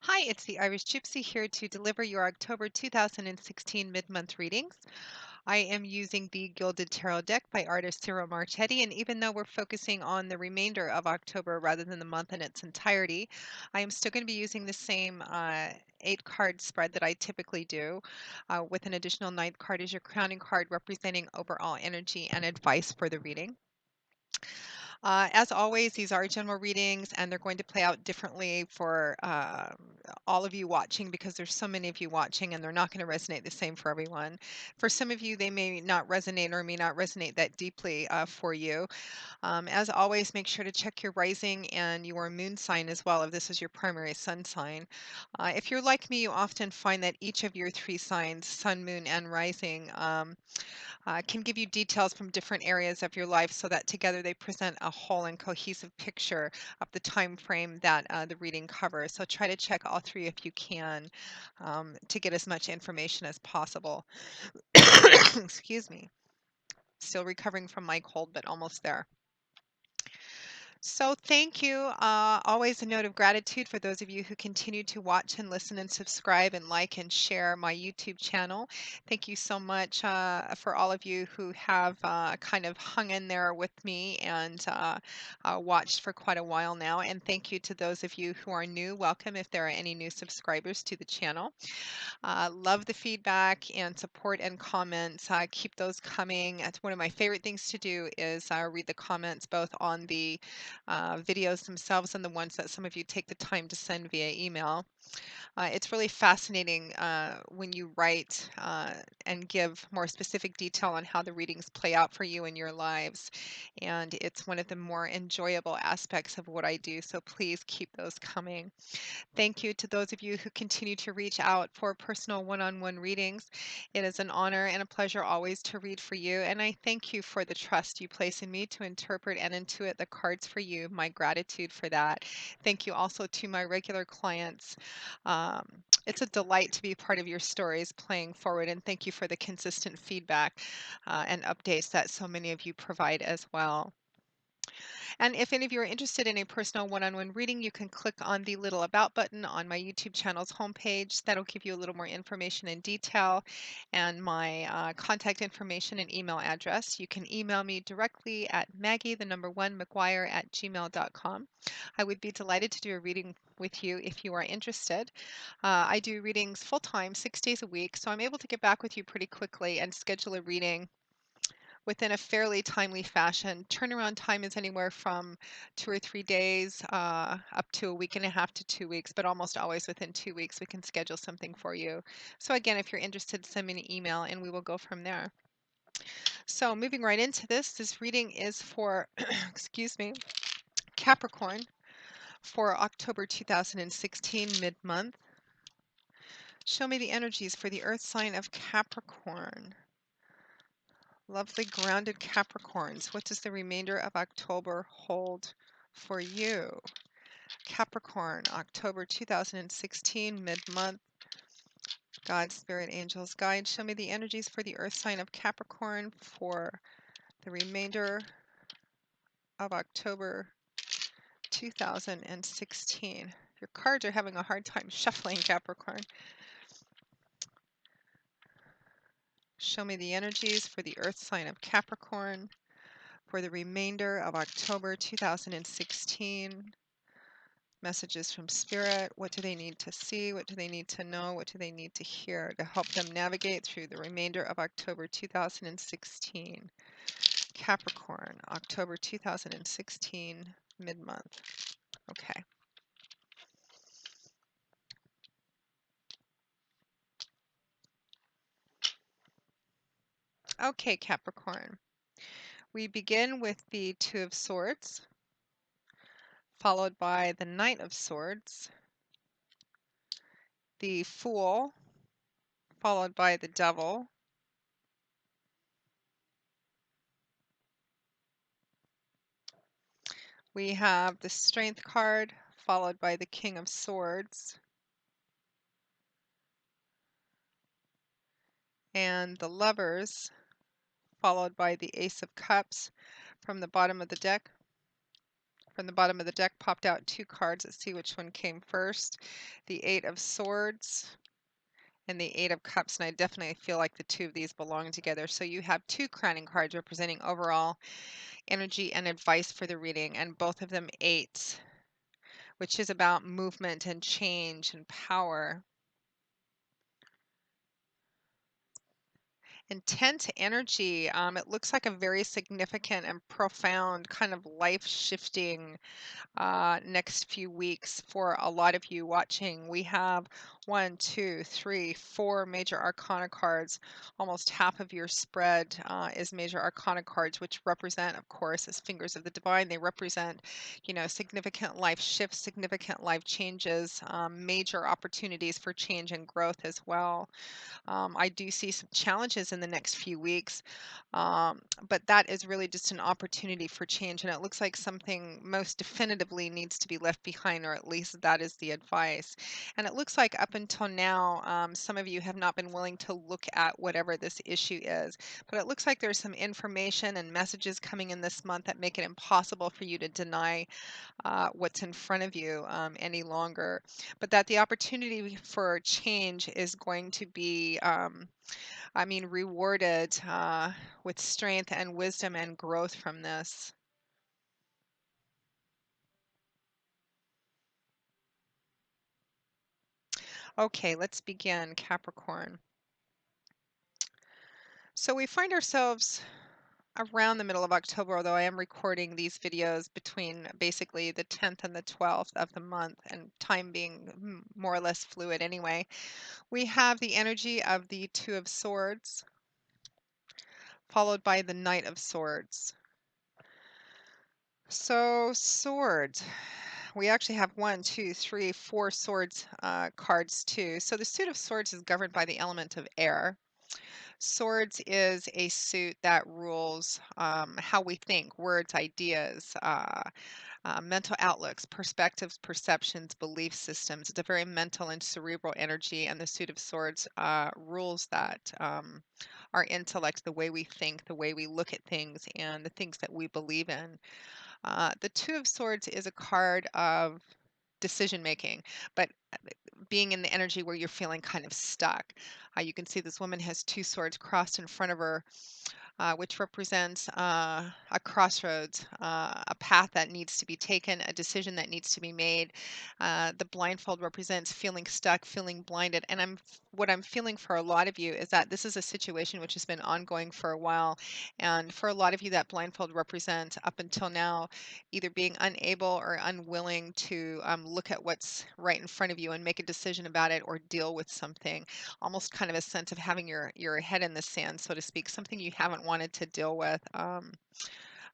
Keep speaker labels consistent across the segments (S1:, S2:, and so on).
S1: Hi, it's the Irish Gypsy here to deliver your October 2016 mid-month readings. I am using the Gilded Tarot deck by artist Cyril Marchetti, and even though we're focusing on the remainder of October rather than the month in its entirety, I am still going to be using the same 8-card spread that I typically do, with an additional 9th card as your crowning card representing overall energy and advice for the reading. As always, these are general readings and they're going to play out differently for all of you watching because there's so many of you watching and they're not going to resonate the same for everyone. For some of you, they may not resonate or may not resonate that deeply for you. As always, make sure to check your rising and your moon sign as well if this is your primary sun sign. If you're like me, you often find that each of your 3 signs, sun, moon, and rising, can give you details from different areas of your life so that together they present a whole and cohesive picture of the time frame that the reading covers. So try to check all 3 if you can to get as much information as possible. Excuse me. Still recovering from my cold, but almost there. So thank you. Always a note of gratitude for those of you who continue to watch and listen and subscribe and like and share my YouTube channel. Thank you so much for all of you who have kind of hung in there with me and watched for quite a while now. And thank you to those of you who are new. Welcome if there are any new subscribers to the channel. Love the feedback and support and comments. Keep those coming. It's one of my favorite things to do is read the comments both on the videos themselves and the ones that some of you take the time to send via email. It's really fascinating when you write and give more specific detail on how the readings play out for you in your lives. And it's one of the more enjoyable aspects of what I do. So please keep those coming. Thank you to those of you who continue to reach out for personal one-on-one readings. It is an honor and a pleasure always to read for you, and I thank you for the trust you place in me to interpret and intuit the cards for you. My gratitude for that. Thank you also to my regular clients. It's a delight to be part of your stories playing forward, and thank you for the consistent feedback and updates that so many of you provide as well. And if any of you are interested in a personal one-on-one reading, you can click on the little About button on my YouTube channel's homepage. That'll give you a little more information and detail and my contact information and email address. You can email me directly at Maggie1McGuire@gmail.com. I would be delighted to do a reading with you if you are interested. I do readings full-time, 6 days a week, so I'm able to get back with you pretty quickly and schedule a reading within a fairly timely fashion. Turnaround time is anywhere from 2 or 3 days up to a week and a half to 2 weeks, but almost always within 2 weeks we can schedule something for you. So again, if you're interested, send me an email and we will go from there. So moving right into this reading is for, excuse me, Capricorn for October 2016 mid-month. Show me the energies for the earth sign of Capricorn. Lovely grounded Capricorns. What does the remainder of October hold for you? Capricorn, October 2016, mid-month. God, Spirit, Angels, Guide. Show me the energies for the earth sign of Capricorn for the remainder of October 2016. Your cards are having a hard time shuffling, Capricorn. Show me the energies for the earth sign of Capricorn for the remainder of October 2016. Messages from Spirit. What do they need to see? What do they need to know? What do they need to hear to help them navigate through the remainder of October 2016? Capricorn, October 2016, mid-month. Okay. Okay, Capricorn. We begin with the Two of Swords, followed by the Knight of Swords, the Fool, followed by the Devil, we have the Strength card, followed by the King of Swords, and the Lovers, followed by the Ace of Cups from the bottom of the deck. From the bottom of the deck popped out two cards. Let's see which one came first. The Eight of Swords and the Eight of Cups, and I definitely feel like the two of these belong together. So you have two crowning cards representing overall energy and advice for the reading, and both of them eights, which is about movement and change and power. Intense energy. It looks like a very significant and profound kind of life-shifting next few weeks for a lot of you watching. We have one, two, three, four major arcana cards. Almost half of your spread is major arcana cards, which represent, of course, as fingers of the divine. They represent, significant life shifts, significant life changes, major opportunities for change and growth as well. I do see some challenges in the next few weeks, but that is really just an opportunity for change. And it looks like something most definitively needs to be left behind, or at least that is the advice. And it looks like up until now, some of you have not been willing to look at whatever this issue is. But it looks like there's some information and messages coming in this month that make it impossible for you to deny what's in front of you any longer, but that the opportunity for change is going to be, rewarded with strength and wisdom and growth from this. Okay, let's begin, Capricorn. So we find ourselves around the middle of October, although I am recording these videos between basically the 10th and the 12th of the month, and time being more or less fluid anyway. We have the energy of the Two of Swords, followed by the Knight of Swords. So swords, we actually have one, two, three, four swords cards too. So the suit of swords is governed by the element of air. Swords is a suit that rules how we think, words, ideas, mental outlooks, perspectives, perceptions, belief systems. It's a very mental and cerebral energy, and the suit of swords rules that. Our intellect, the way we think, the way we look at things, and the things that we believe in. The Two of Swords is a card of decision making, but being in the energy where you're feeling kind of stuck. You can see this woman has two swords crossed in front of her, which represents a crossroads, a path that needs to be taken, a decision that needs to be made. The blindfold represents feeling stuck, feeling blinded. And what I'm feeling for a lot of you is that this is a situation which has been ongoing for a while. And for a lot of you, that blindfold represents up until now either being unable or unwilling to look at what's right in front of you and make a decision about it or deal with something. Almost kind of a sense of having your head in the sand, so to speak, something you haven't wanted to deal with,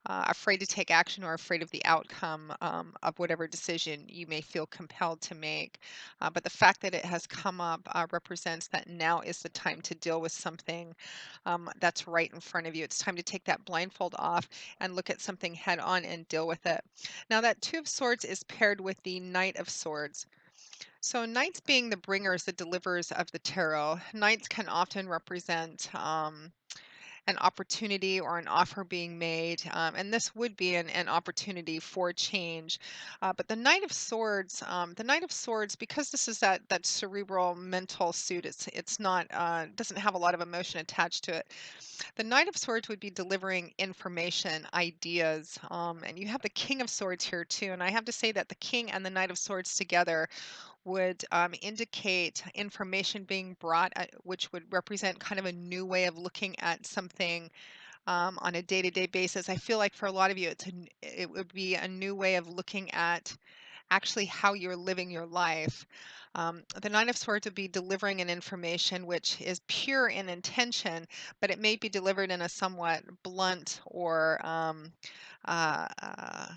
S1: afraid to take action or afraid of the outcome of whatever decision you may feel compelled to make. But the fact that it has come up represents that now is the time to deal with something that's right in front of you. It's time to take that blindfold off and look at something head on and deal with it. Now, that Two of Swords is paired with the Knight of Swords. So knights being the bringers, the deliverers of the tarot, knights can often represent an opportunity or an offer being made, and this would be an opportunity for change. But the Knight of Swords, because this is that cerebral mental suit, it's not doesn't have a lot of emotion attached to it. The Knight of Swords would be delivering information, ideas, and you have the King of Swords here too. And I have to say that the King and the Knight of Swords together would indicate information being brought, which would represent kind of a new way of looking at something on a day-to-day basis. I feel like for a lot of you, it would be a new way of looking at actually how you're living your life. The Nine of Swords would be delivering an information which is pure in intention, but it may be delivered in a somewhat blunt or uh, uh,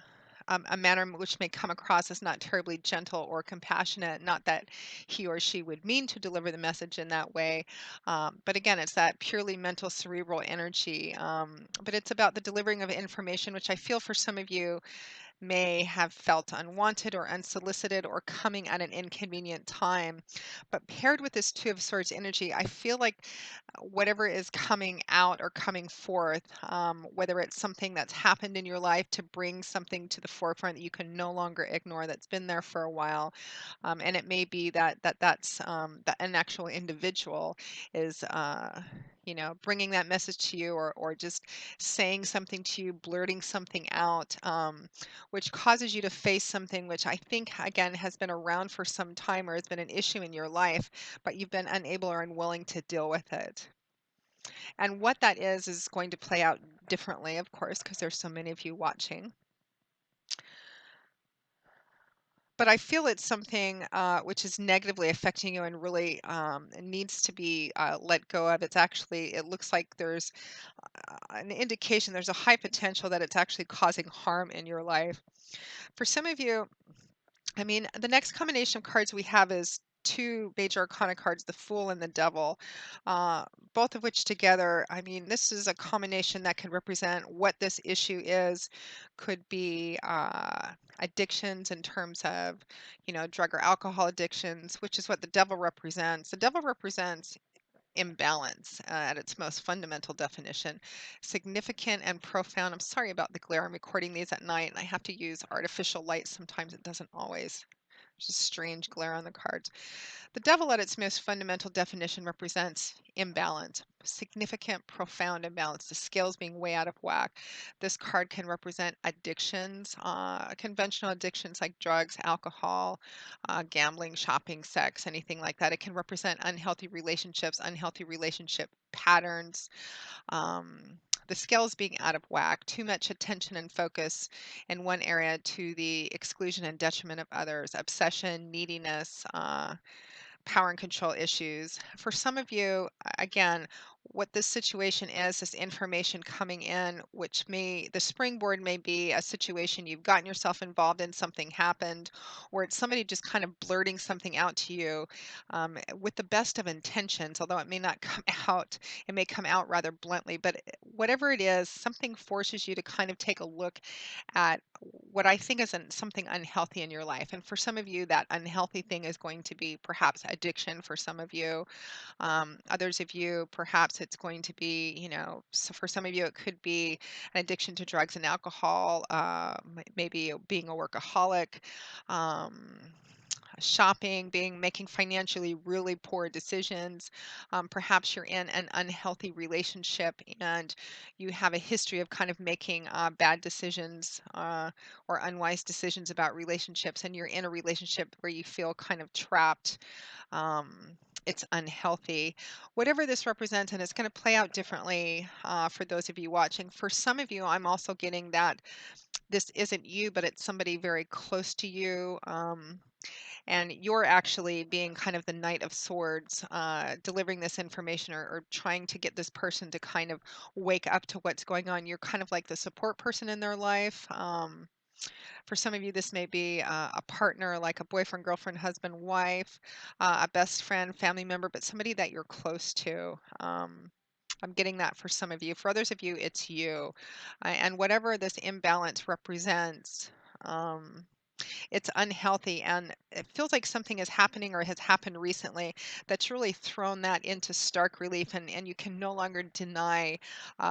S1: a manner which may come across as not terribly gentle or compassionate. Not that he or she would mean to deliver the message in that way, but again, it's that purely mental, cerebral energy. But it's about the delivering of information, which I feel for some of you may have felt unwanted or unsolicited or coming at an inconvenient time. But paired with this Two of Swords energy, I feel like whatever is coming out or coming forth, whether it's something that's happened in your life to bring something to the forefront that you can no longer ignore, that's been there for a while, and it may be that an actual individual is. Bringing that message to you, or just saying something to you, blurting something out, which causes you to face something which I think, again, has been around for some time or has been an issue in your life, but you've been unable or unwilling to deal with it. And what that is going to play out differently, of course, because there's so many of you watching. But I feel it's something which is negatively affecting you and really needs to be let go of. It looks like there's an indication, there's a high potential that it's actually causing harm in your life. For some of you, I mean, the next combination of cards we have is two major arcana cards, the Fool and the Devil, uh, both of which together, I mean, this is a combination that can represent what this issue is. Could be addictions in terms of, drug or alcohol addictions, which is what the Devil represents. The Devil represents imbalance at its most fundamental definition. Significant and profound. I'm sorry about the glare. I'm recording these at night and I have to use artificial light. Sometimes it doesn't always. There's a strange glare on the cards. The devil, at its most fundamental definition, represents imbalance, significant, profound imbalance, the scales being way out of whack. This card can represent addictions, conventional addictions like drugs, alcohol, gambling, shopping, sex, anything like that. It can represent unhealthy relationships, unhealthy relationship patterns, the scales being out of whack, too much attention and focus in one area to the exclusion and detriment of others, obsession, neediness, power and control issues. For some of you, again, what this situation is, this information coming in, the springboard may be a situation you've gotten yourself involved in, something happened, or it's somebody just kind of blurting something out to you with the best of intentions, although it may not come out, it may come out rather bluntly, but whatever it is, something forces you to kind of take a look at what I think is something unhealthy in your life. And for some of you, that unhealthy thing is going to be perhaps addiction for some of you. Others of you, perhaps it's going to be, so for some of you, it could be an addiction to drugs and alcohol, maybe being a workaholic. Shopping, making financially really poor decisions. Perhaps you're in an unhealthy relationship and you have a history of kind of making bad decisions or unwise decisions about relationships, and you're in a relationship where you feel kind of trapped. It's unhealthy. Whatever this represents, and it's going to play out differently for those of you watching. For some of you, I'm also getting that this isn't you, but it's somebody very close to you. And you're actually being kind of the Knight of Swords, delivering this information, or trying to get this person to kind of wake up to what's going on. You're kind of like the support person in their life. For some of you, this may be a partner, like a boyfriend, girlfriend, husband, wife, a best friend, family member, but somebody that you're close to. I'm getting that for some of you. For others of you, it's you. And whatever this imbalance represents, it's unhealthy, and it feels like something is happening or has happened recently that's really thrown that into stark relief, and you can no longer deny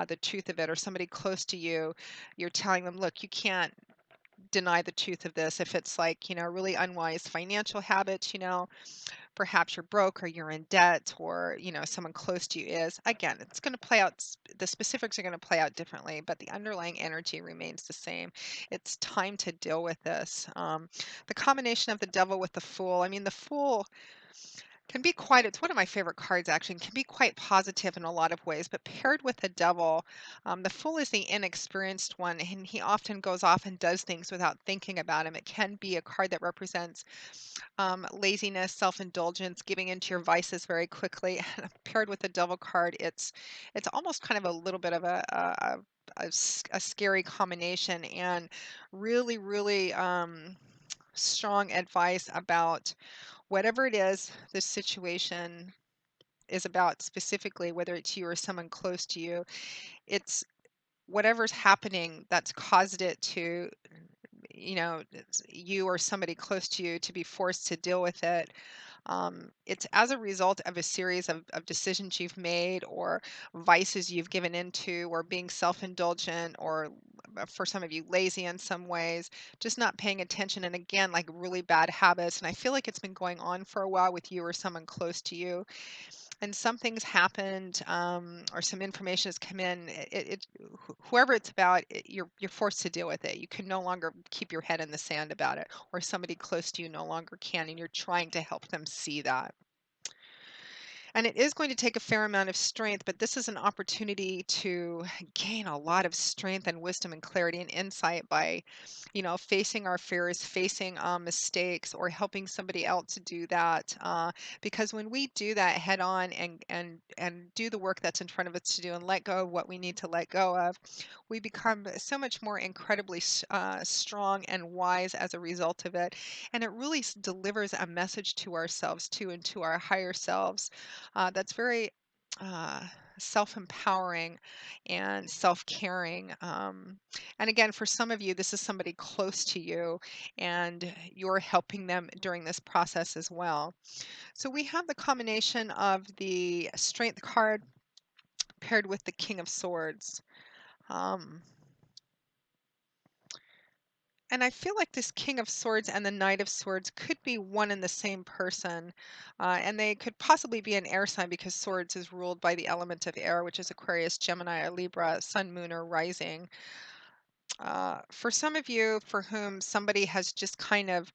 S1: the truth of it. Or somebody close to you, you're telling them, look, you can't deny the truth of this. If it's like, really unwise financial habits, perhaps you're broke or you're in debt, or someone close to you is. Again, it's going to play out, the specifics are going to play out differently, but the underlying energy remains the same. It's time to deal with this. The combination of the devil with the fool, I mean, the fool can be quite, it's one of my favorite cards actually, and can be quite positive in a lot of ways, but paired with the devil, the fool is the inexperienced one, and he often goes off and does things without thinking about him. It can be a card that represents laziness, self-indulgence, giving into your vices very quickly. Paired with the devil card, it's almost kind of a little bit of a scary combination, and really, really strong advice about whatever it is this situation is about specifically, whether it's you or someone close to you. It's whatever's happening that's caused it to you or somebody close to you to be forced to deal with it. It's as a result of a series of decisions you've made or vices you've given into or being self-indulgent or for some of you lazy in some ways, just not paying attention. And again, like really bad habits. And I feel like it's been going on for a while with you or someone close to you, and something's happened, or some information has come in. Whoever it's about, you're forced to deal with it. You can no longer keep your head in the sand about it, or somebody close to you no longer can, and you're trying to help them see that. And it is going to take a fair amount of strength, but this is an opportunity to gain a lot of strength and wisdom and clarity and insight by, facing our fears, facing mistakes, or helping somebody else do that. Because when we do that head on and do the work that's in front of us to do and let go of what we need to let go of, we become so much more incredibly strong and wise as a result of it. And it really delivers a message to ourselves too, and to our higher selves, that's very uh, self-empowering and self-caring. And again, for some of you, this is somebody close to you, and you're helping them during this process as well. So we have the combination of the Strength card paired with the King of Swords. Um, And I feel like this King of Swords and the Knight of Swords could be one and the same person. And they could possibly be an air sign because Swords is ruled by the element of air, which is Aquarius, Gemini, or Libra, Sun, Moon, or Rising. For some of you for whom somebody has just kind of,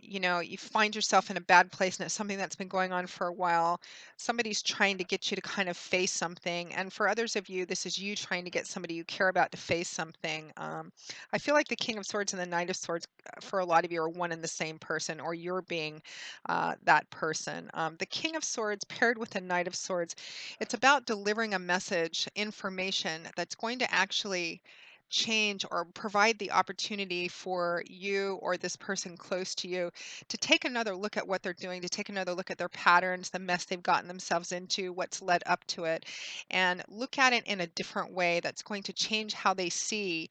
S1: you find yourself in a bad place and it's something that's been going on for a while. Somebody's trying to get you to kind of face something. And for others of you, this is you trying to get somebody you care about to face something. I feel like the King of Swords and the Knight of Swords, for a lot of you, are one and the same person, or you're being that person. The King of Swords paired with the Knight of Swords, it's about delivering a message, information that's going to actually change or provide the opportunity for you or this person close to you to take another look at what they're doing, to take another look at their patterns, the mess they've gotten themselves into, what's led up to it, and look at it in a different way that's going to change how they see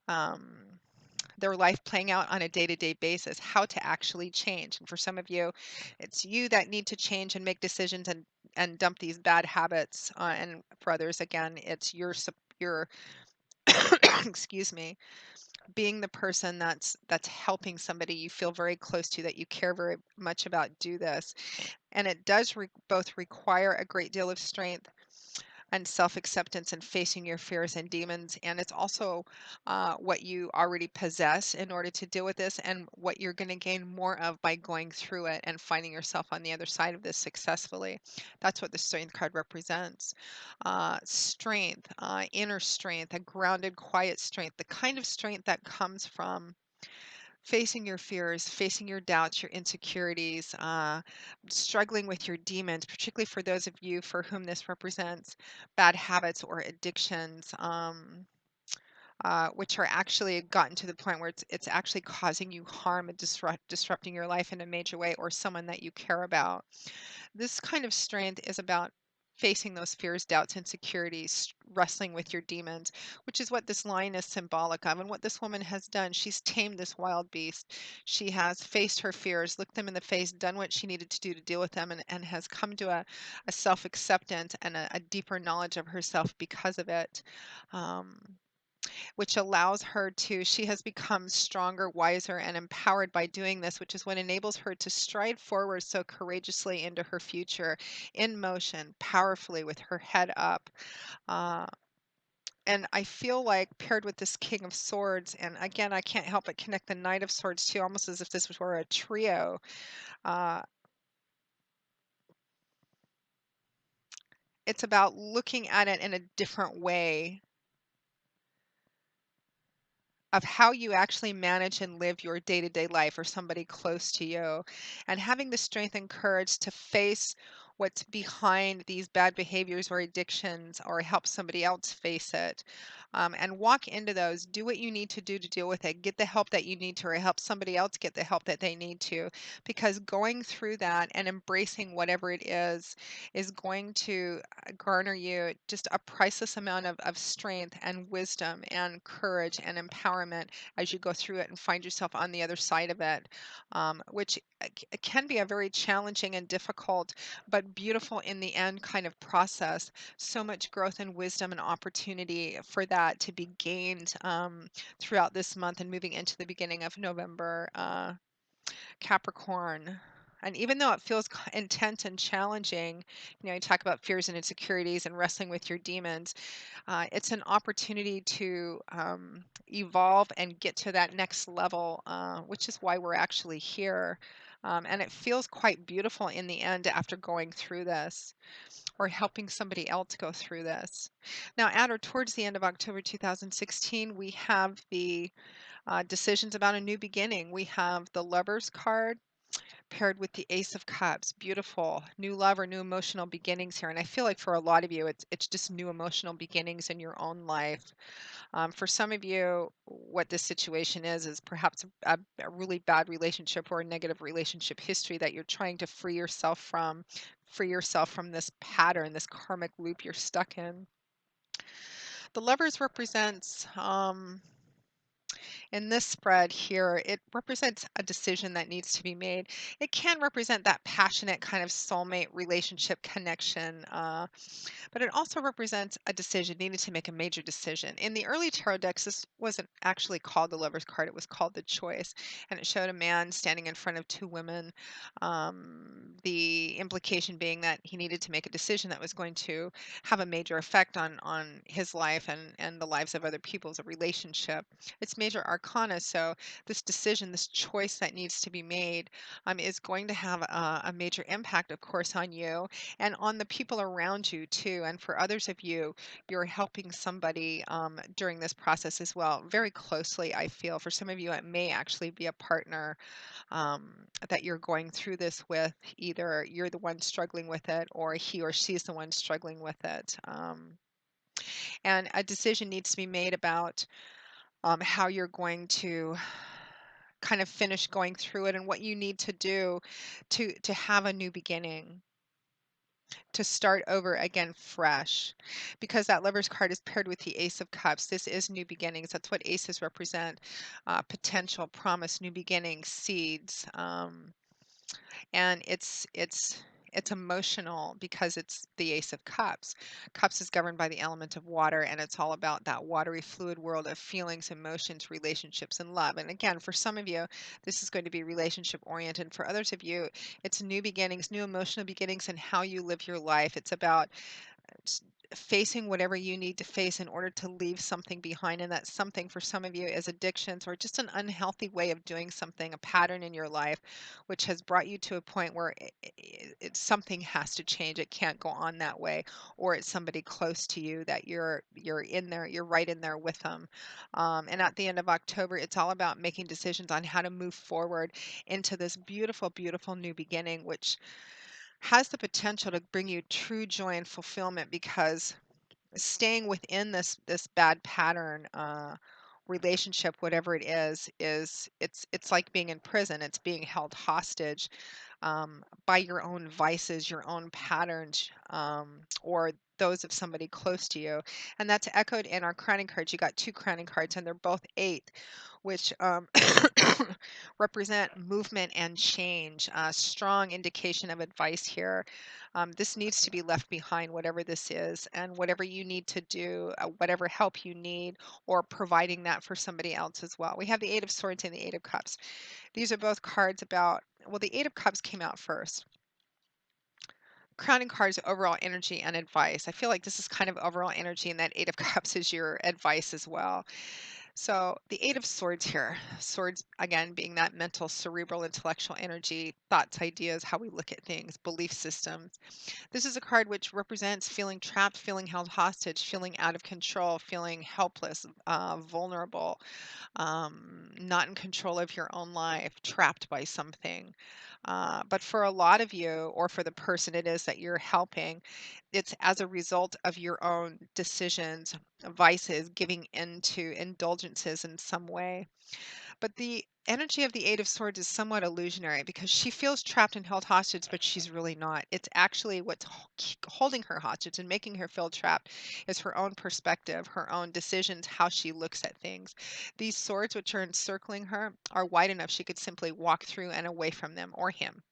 S1: um, their life playing out on a day-to-day basis, how to actually change. And for some of you, it's you that need to change and make decisions and dump these bad habits. And for others, again, it's your excuse me, being the person that's helping somebody you feel very close to, that you care very much about, do this. And it does both require a great deal of strength and self-acceptance and facing your fears and demons, and it's also what you already possess in order to deal with this, and what you're going to gain more of by going through it and finding yourself on the other side of this successfully. That's what the Strength card represents. Strength, inner strength, a grounded, quiet strength, the kind of strength that comes from facing your fears, facing your doubts, your insecurities, struggling with your demons, particularly for those of you for whom this represents bad habits or addictions, which are actually gotten to the point where it's actually causing you harm and disrupting your life in a major way, or someone that you care about. This kind of strength is about facing those fears, doubts, insecurities, wrestling with your demons, which is what this line is symbolic of. And what this woman has done, she's tamed this wild beast. She has faced her fears, looked them in the face, done what she needed to do to deal with them, and has come to a self acceptance and a deeper knowledge of herself because of it. Um, which allows her to, she has become stronger, wiser, and empowered by doing this, which is what enables her to stride forward so courageously into her future, in motion, powerfully, with her head up. Uh, and I feel like paired with this King of Swords, and again, I can't help but connect the Knight of Swords too, almost as if this were a trio. Uh, it's about looking at it in a different way of how you actually manage and live your day-to-day life, or somebody close to you, and having the strength and courage to face what's behind these bad behaviors or addictions, or help somebody else face it. and walk into those. Do what you need to do to deal with it. Get the help that you need to, or help somebody else get the help that they need to, because going through that and embracing whatever it is going to garner you just a priceless amount of strength and wisdom and courage and empowerment as you go through it and find yourself on the other side of it, which can be a very challenging and difficult but beautiful in the end kind of process. So much growth and wisdom and opportunity for that to be gained throughout this month and moving into the beginning of November. Capricorn. And even though it feels intense and challenging, you talk about fears and insecurities and wrestling with your demons, it's an opportunity to evolve and get to that next level, which is why we're actually here. And it feels quite beautiful in the end after going through this or helping somebody else go through this. Now, at or towards the end of October 2016, we have the decisions about a new beginning. We have the Lover's card paired with the Ace of Cups. Beautiful. New love or new emotional beginnings here. And I feel like for a lot of you, it's just new emotional beginnings in your own life. For some of you, what this situation is perhaps a really bad relationship or a negative relationship history that you're trying to free yourself from this pattern, this karmic loop you're stuck in. The Lovers represents in this spread here, it represents a decision that needs to be made. It can represent that passionate kind of soulmate relationship connection, but it also represents a decision, needing to make a major decision. In the early tarot decks, this wasn't actually called the Lover's card, it was called the Choice, and it showed a man standing in front of two women. The implication being that he needed to make a decision that was going to have a major effect on his life and the lives of other people as a relationship. It's major arcana, so this decision, this choice that needs to be made, is going to have a major impact, of course, on you and on the people around you too. And for others of you, you're helping somebody during this process as well, very closely, I feel. For some of you, it may actually be a partner that you're going through this with. Either you're the one struggling with it or he or she's the one struggling with it. And a decision needs to be made about how you're going to kind of finish going through it and what you need to do to have a new beginning, to start over again fresh, because that Lover's card is paired with the Ace of Cups. This is new beginnings. That's what aces represent: potential, promise, new beginnings, seeds. And it's emotional because it's the Ace of Cups. Cups is governed by the element of water, and it's all about that watery fluid world of feelings, emotions, relationships, and love. And again, for some of you, this is going to be relationship oriented. For others of you, it's new beginnings, new emotional beginnings, and how you live your life. It's about s- facing whatever you need to face in order to leave something behind. And that something for some of you is addictions or just an unhealthy way of doing something, a pattern in your life, which has brought you to a point where something has to change. It can't go on that way. Or it's somebody close to you that you're in there, you're right in there with them. And at the end of October, it's all about making decisions on how to move forward into this beautiful, beautiful new beginning, which has the potential to bring you true joy and fulfillment, because staying within this bad pattern, relationship, whatever it is it's like being in prison. It's being held hostage by your own vices, your own patterns, or those of somebody close to you. And that's echoed in our crowning cards. You got two crowning cards, and they're both eight, which represent movement and change. Strong indication of advice here. This needs to be left behind, whatever this is, and whatever you need to do, whatever help you need, or providing that for somebody else as well. We have the Eight of Swords and the Eight of Cups. These are both cards about, well, the Eight of Cups came out first. Crowning cards, overall energy and advice. I feel like this is kind of overall energy, and that Eight of Cups is your advice as well. So the Eight of Swords here, swords again being that mental, cerebral, intellectual energy, thoughts, ideas, how we look at things, belief systems. This is a card which represents feeling trapped, feeling held hostage, feeling out of control, feeling helpless, vulnerable, not in control of your own life, trapped by something. But for a lot of you, or for the person it is that you're helping, it's as a result of your own decisions, vices, giving into indulgences in some way. But the energy of the Eight of Swords is somewhat illusionary because she feels trapped and held hostage, but she's really not. It's actually what's holding her hostage and making her feel trapped is her own perspective, her own decisions, how she looks at things. These swords, which are encircling her, are wide enough she could simply walk through and away from them or him.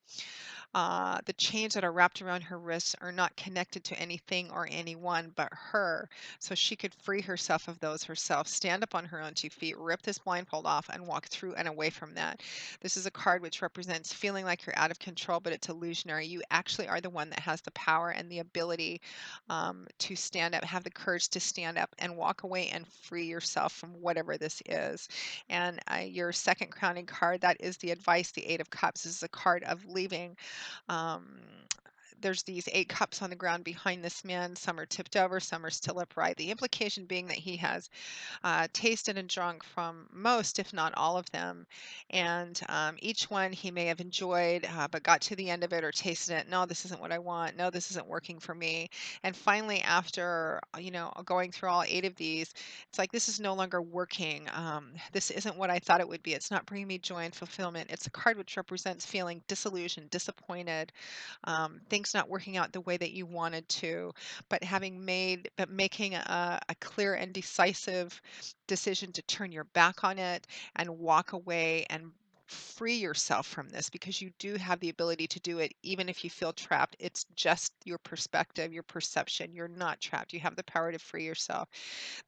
S1: The chains that are wrapped around her wrists are not connected to anything or anyone but her. So she could free herself of those herself, stand up on her own 2 feet, rip this blindfold off, and walk through and away from that. This is a card which represents feeling like you're out of control, but it's illusionary. You actually are the one that has the power and the ability to stand up, have the courage to stand up and walk away and free yourself from whatever this is. And your second crowning card, that is the advice, the Eight of Cups. This is a card of leaving. um, there's these 8 cups on the ground behind this man. Some are tipped over, some are still upright. The implication being that he has tasted and drunk from most, if not all of them. And each one he may have enjoyed, but got to the end of it or tasted it. No, this isn't what I want. No, this isn't working for me. And finally, after, going through all 8 of these, it's like, this is no longer working. This isn't what I thought it would be. It's not bringing me joy and fulfillment. It's a card which represents feeling disillusioned, disappointed, things not working out the way that you wanted to, but making a clear and decisive decision to turn your back on it and walk away and free yourself from this, because you do have the ability to do it even if you feel trapped. It's just your perspective, your perception. You're not trapped. You have the power to free yourself.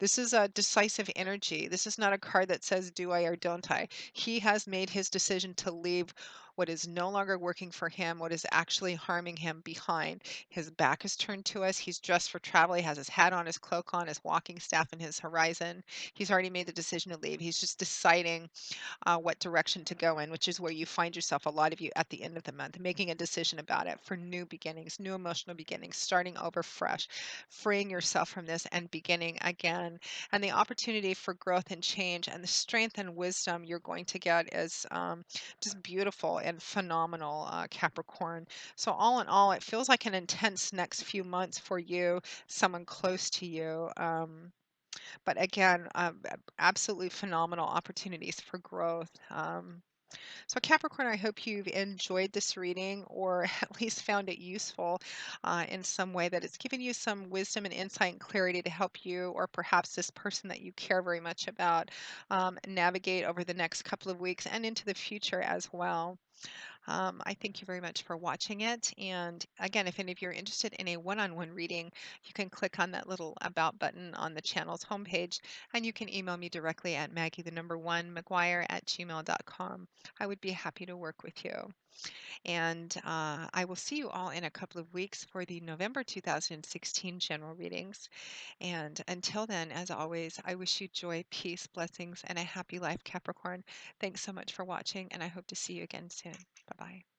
S1: This is a decisive energy. This is not a card that says, do I or don't I? He has made his decision to leave what is no longer working for him, what is actually harming him behind. His back is turned to us. He's dressed for travel. He has his hat on, his cloak on, his walking staff, and his horizon. He's already made the decision to leave. He's just deciding what direction to go in, which is where you find yourself, a lot of you, at the end of the month, making a decision about it for new beginnings, new emotional beginnings, starting over fresh, freeing yourself from this and beginning again. And the opportunity for growth and change and the strength and wisdom you're going to get is just beautiful and phenomenal, Capricorn. So, all in all, it feels like an intense next few months for you, someone close to you. But again, absolutely phenomenal opportunities for growth. So, Capricorn, I hope you've enjoyed this reading, or at least found it useful in some way, that it's given you some wisdom and insight and clarity to help you, or perhaps this person that you care very much about, navigate over the next couple of weeks and into the future as well. I thank you very much for watching it. And again, if any of you are interested in a one-on-one reading, you can click on that little About button on the channel's homepage, and you can email me directly at Maggie, the number one, McGuire@gmail.com. I would be happy to work with you. And I will see you all in a couple of weeks for the November 2016 general readings. And until then, as always, I wish you joy, peace, blessings, and a happy life, Capricorn. Thanks so much for watching, and I hope to see you again soon. Bye-bye.